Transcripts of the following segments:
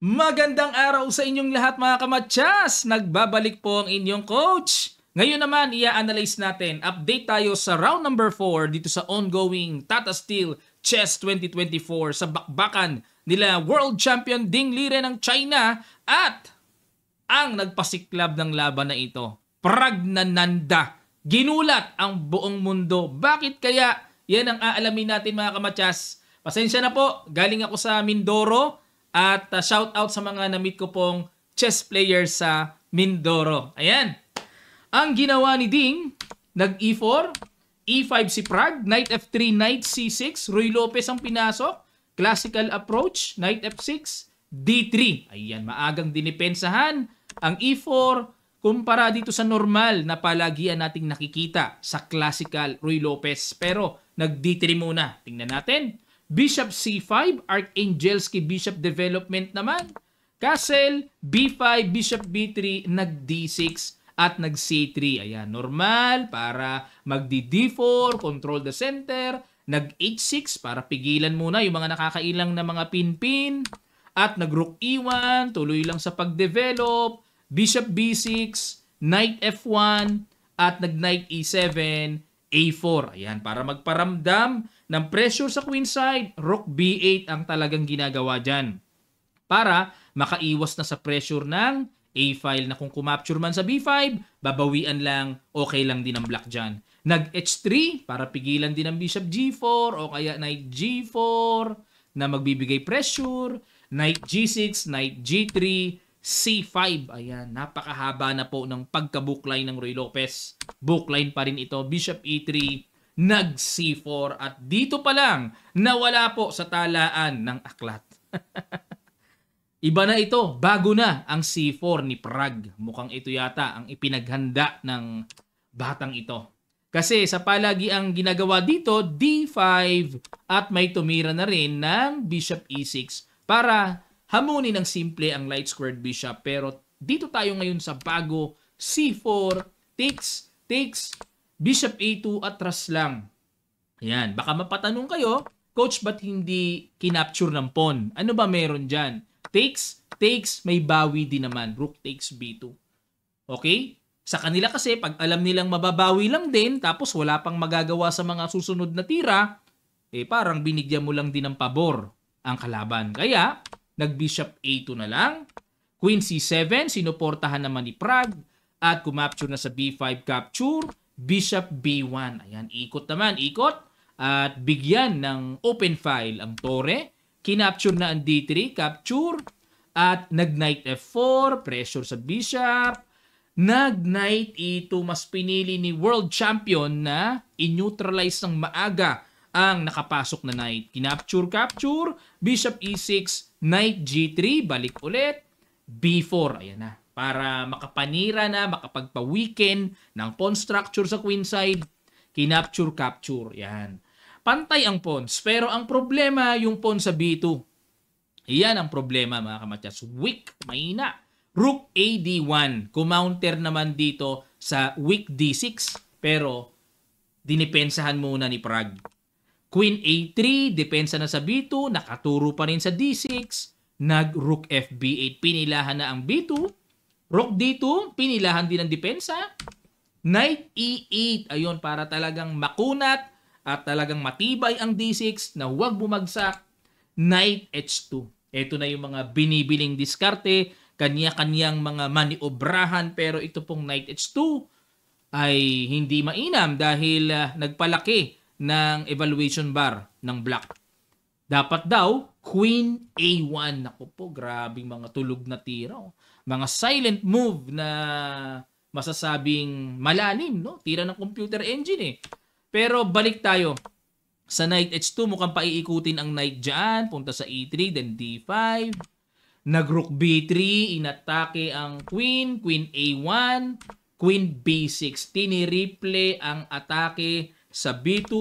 Magandang araw sa inyong lahat mga kamatsas! Nagbabalik po ang inyong coach. Ngayon naman, i-analyze natin. Update tayo sa round number 4 dito sa ongoing Tata Steel Chess 2024 sa bakbakan nila World Champion Ding Liren ng China at ang nagpasiklab ng laban na ito, Pragnananda. Ginulat ang buong mundo. Bakit kaya? Yan ang aalamin natin mga kamatsas. Pasensya na po, galing ako sa Mindoro. At shout out sa mga na-meet ko pong chess players sa Mindoro. Ayan. Ang ginawa ni Ding, nag-E4, E5 si Prag, Knight F3, Knight C6, Ruy Lopez ang pinasok, classical approach, Knight F6, D3. Ayan, maagang dinipensahan ang E4 kumpara dito sa normal na palagian nating nakikita sa classical Ruy Lopez. Pero nag-D3 muna. Tingnan natin. Bishop C5, Archangelski Bishop Development naman. Castle, B5, Bishop B3, nag-D6 at nag-C3. Ayan, normal para mag-D4, control the center. Nag-H6 para pigilan muna yung mga nakakailang na mga pin-pin. At nag-Rook E1, tuloy lang sa pag-develop. Bishop B6, Knight F1, at nag-Knight E7, A4. Ayan, para magparamdam ng pressure sa queen side, Rook B8 ang talagang ginagawa dyan. Para makaiwas na sa pressure ng A-file na kung kumapture man sa B5, babawian lang, okay lang din ang black dyan. Nag-H3 para pigilan din ang Bishop G4 o kaya Knight G4 na magbibigay pressure. Knight G6, Knight G3, C5. Ayan, napakahaba na po ng pagka-bookline ng Ruy Lopez. Bookline pa rin ito. Bishop E3, nag-C4 at dito pa lang nawala po sa talaan ng aklat. Iba na ito, bago na ang C4 ni Prag. Mukhang ito yata ang ipinaghanda ng batang ito. Kasi sa palagi ang ginagawa dito, D5 at may tumira na rin ng Bishop E6 para hamunin ng simple ang light squared bishop. Pero dito tayo ngayon sa bago, C4, takes, Bishop A2 atras lang. Ayan, baka mapatanong kayo, Coach, ba't hindi kinapture ng pawn? Ano ba meron dyan? Takes, may bawi din naman. Rook takes B2. Okay? Sa kanila kasi, pag alam nilang mababawi lang din, tapos wala pang magagawa sa mga susunod na tira, parang binigyan mo lang din ng pabor ang kalaban. Kaya, nag-Bishop A2 na lang. Queen C7, sinuportahan naman ni Prag. At kumapture na sa B5 capture. Bishop B1. Ayan, ikot naman, ikot. At bigyan ng open file ang tore. Kinapture na ang D3, capture. At nag-Knight F4, pressure sa bishop. Nag-Knight E2, mas pinili ni World Champion na in-neutralize ng maaga ang nakapasok na knight. Kinapture, capture. Bishop E6, Knight G3, balik ulit. B4, ayan na. Para makapanira na, makapagpa-weaken ng pawn structure sa queen side, kinapture, capture. Yan. Pantay ang pawns. Pero ang problema, yung pawn sa B2. Yan ang problema mga kamatyas. Weak, mahina. Rook AD1. Kumounter naman dito sa weak D6. Pero, dinipensahan muna ni Prag. Queen A3, depensa na sa B2. Nakaturo pa rin sa D6. Nag-Rook FB8. Pinilahan na ang B2. Rook D2, pinilahan din ang depensa. Knight E8, ayun, para talagang makunat at talagang matibay ang D6 na huwag bumagsak. Knight H2. Ito na yung mga binibiling diskarte, kanya-kanyang mga maniobrahan, pero ito pong Knight H2 ay hindi mainam dahil nagpalaki ng evaluation bar ng black. Dapat daw, Queen A1. Naku po, grabing mga tulog na tira. Mga silent move na masasabing malalim, no? Tira ng computer engine eh. Pero balik tayo. Sa Knight H2, mukhang paiikutin ang Knight dyan. Punta sa E3, then D5. Nag-Rook B3, inatake ang Queen. Queen A1. Queen B6. Tinireplay ang atake sa B2.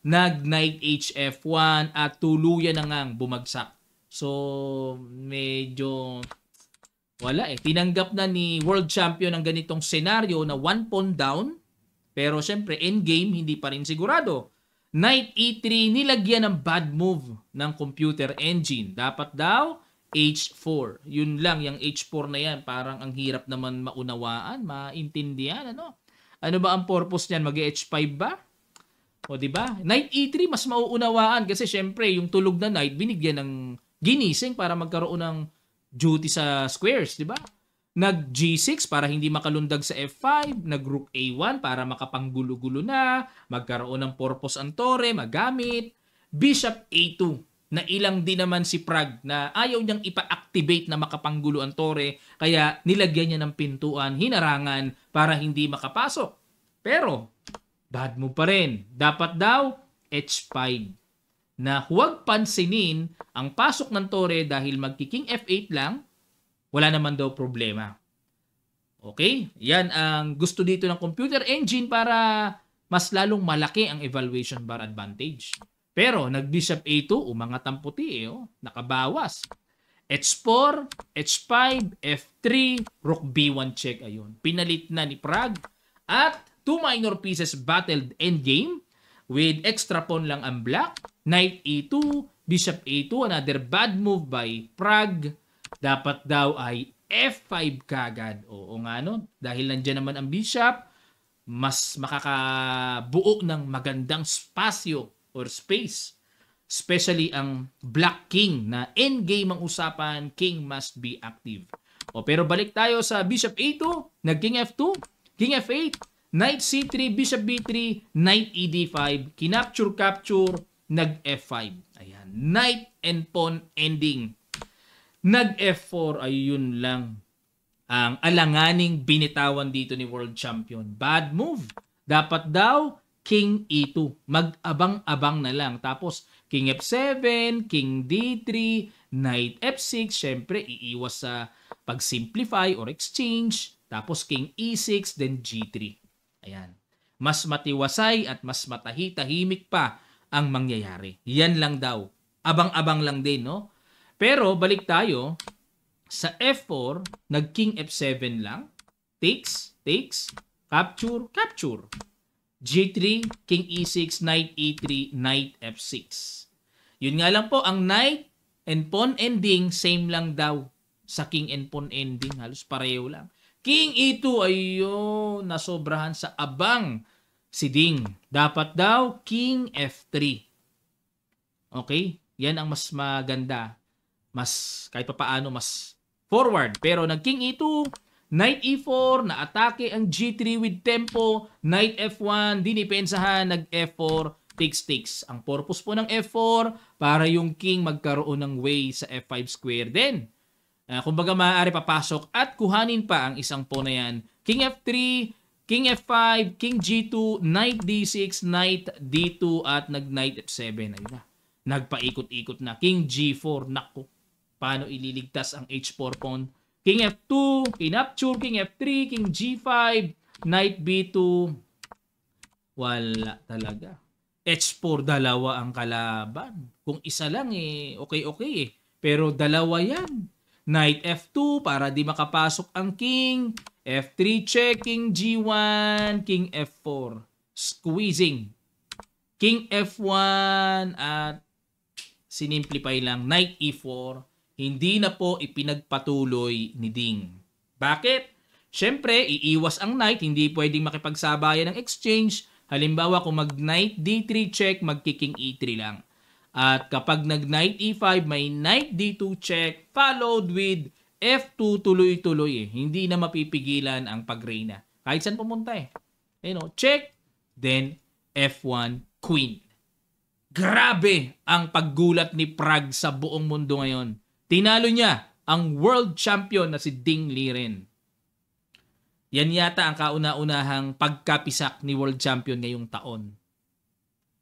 Nag-Knight HF1 at tuluyan na ngang bumagsak. So, medyo wala eh. Tinanggap na ni World Champion ang ganitong senaryo na 1 pawn down. Pero syempre, endgame, hindi pa rin sigurado. Knight E3, nilagyan ng bad move ng computer engine. Dapat daw, H4. Yun lang, yung H4 na yan, parang ang hirap naman maunawaan, maintindihan, ano? Ano ba ang purpose niyan? Mag-H5 ba? O di ba? Knight E3 mas mauunawaan kasi syempre yung tulog na knight binigyan ng ginising para magkaroon ng duty sa squares, di ba? Nag G6 para hindi makalundag sa F5, nag Rook A1 para makapanggulo-gulo na, magkaroon ng purpose ang tore, magamit, Bishop A2 na ilang din naman si Prague na ayaw niyang ipa-activate na makapanggulo ang tore kaya nilagyan niya ng pintuan, hinarangan para hindi makapasok. Pero bad move pa rin. Dapat daw H5 na huwag pansinin ang pasok ng tore dahil magkiking F8 lang, wala naman daw problema. Okay? Yan ang gusto dito ng computer engine para mas lalong malaki ang evaluation bar advantage. Pero nag-Bishop A2, umangat ang puti nakabawas. H4, H5, F3, Rook B1 check. Ayun. Pinalit na ni Prague. At 2 minor pieces battled endgame with extra pawn lang ang black. Knight E2, Bishop A2, another bad move by Prague. Dapat daw ay F5 kagad. Oo nga no, dahil nandiyan naman ang Bishop, mas makakabuo ng magandang spasyo or space. Especially ang Black King na endgame ang usapan, King must be active. Pero balik tayo sa Bishop A2, nag-King F2, King F8, Knight C3, Bishop B3, Knight ED5, kinapture-capture, nag-F5. Ayan, Knight and Pawn ending. Nag-F4, ayun lang. Ang alanganing binitawan dito ni World Champion. Bad move. Dapat daw, King E2. Mag-abang-abang na lang. Tapos, King F7, King D3, Knight F6. Syempre, iiwas sa pag-simplify or exchange. Tapos, King E6, then G3. Ayan. Mas matiwasay at mas tahimik pa ang mangyayari. Yan lang daw. Abang-abang lang din, no? Pero, balik tayo. Sa F4, nag-King F7 lang. Takes, capture, capture. G3, King E6, Knight E3, Knight F6. Yun nga lang po, ang Knight and Pawn ending, same lang daw sa King and Pawn ending. Halos pareho lang. King E2, ayun, nasobrahan sa abang si Ding. Dapat daw, King F3. Okay? Yan ang mas maganda. Mas, kahit pa paano, mas forward. Pero nag-King E2, Knight E4, na-atake ang G3 with tempo, Knight F1, dinipensahan, nag-F4, takes. Ang purpose po ng F4, para yung King magkaroon ng way sa F5 square din. Kumbaga maaari papasok at kuhanin pa ang isang pawn na yan. King F3, King F5, King G2, Knight D6, Knight D2, at nag-Knight F7. Ayun na. Nagpaikot-ikot na. King G4, naku. Paano ililigtas ang H4 pawn? King F2, kinapture, King F3, King G5, Knight B2. Wala talaga. H4, dalawa ang kalaban. Kung isa lang okay. Pero dalawa yan. Knight F2 para di makapasok ang King. F3 check, King G1, King F4. Squeezing. King F1 at sinimplify lang. Knight E4. Hindi na po ipinagpatuloy ni Ding. Bakit? Siyempre, iiwas ang knight, hindi pwedeng makipagsabayan ng exchange. Halimbawa, kung mag-knight D3 check, mag-king E3 lang. At kapag nag-knight E5, may knight D2 check, followed with F2, tuloy-tuloy. Hindi na mapipigilan ang pagreyna. Kahit saan pumunta check, then F1, queen. Grabe ang paggulat ni Prague sa buong mundo ngayon. Tinalo niya ang world champion na si Ding Liren. Yan yata ang kauna-unahang pagkapisak ni world champion ngayong taon.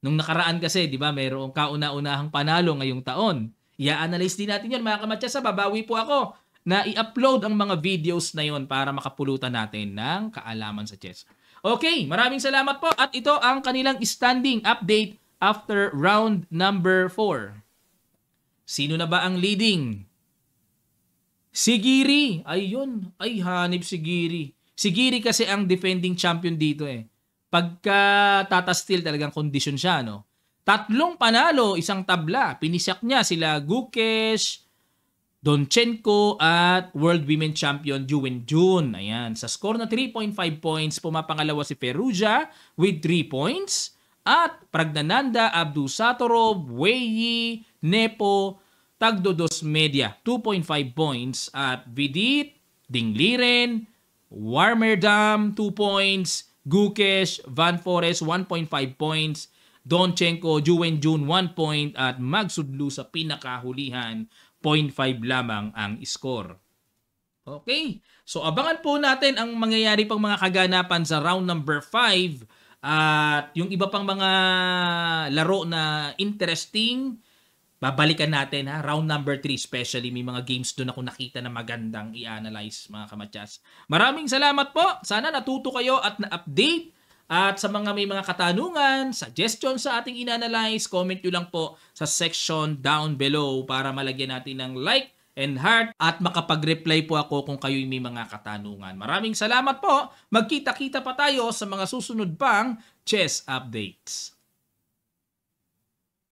Nung nakaraan kasi, di ba, mayroong kauna-unahang panalo ngayong taon. I-analyze din natin yan, mga kamatsasa. Babawi po ako na i-upload ang mga videos na yon para makapulutan natin ng kaalaman sa chess. Okay, maraming salamat po. At ito ang kanilang standing update after round number 4. Sino na ba ang leading? Si Giri. Ayun. Ay, hanip si Giri. Si Giri kasi ang defending champion dito Pagka Tata Steel talagang kondisyon siya, no? 3 panalo, 1 tabla. Pinisyak niya sila Gukesh, Donchenko at World Women Champion Ju Wenjun. Ayan, sa score na 3.5 points, pumapangalawa si Perugia with 3 points. At Pragnananda, Abdusatorov, Wei Nepo, Tagdodos Media, 2.5 points. At Vidit, Dingliren, Warmerdam, 2 points. Gukesh, Van Forest, 1.5 points. Donchenko, Ju Wenjun, 1 point. At Magsudlu sa pinakahulihan, 0.5 lamang ang score. Okay, so abangan po natin ang mangyayari pang mga kaganapan sa round number 5 at yung iba pang mga laro na interesting, babalikan natin ha, round number 3 especially, may mga games doon ako nakita na magandang i-analyze mga kamatyas. Maraming salamat po, sana natuto kayo at na-update. At sa mga may mga katanungan, suggestion sa ating in-analyze, comment nyo lang po sa section down below para malagyan natin ng like and heart at makapag-reply po ako kung kayo'y may mga katanungan. Maraming salamat po. Magkita-kita pa tayo sa mga susunod pang chess updates.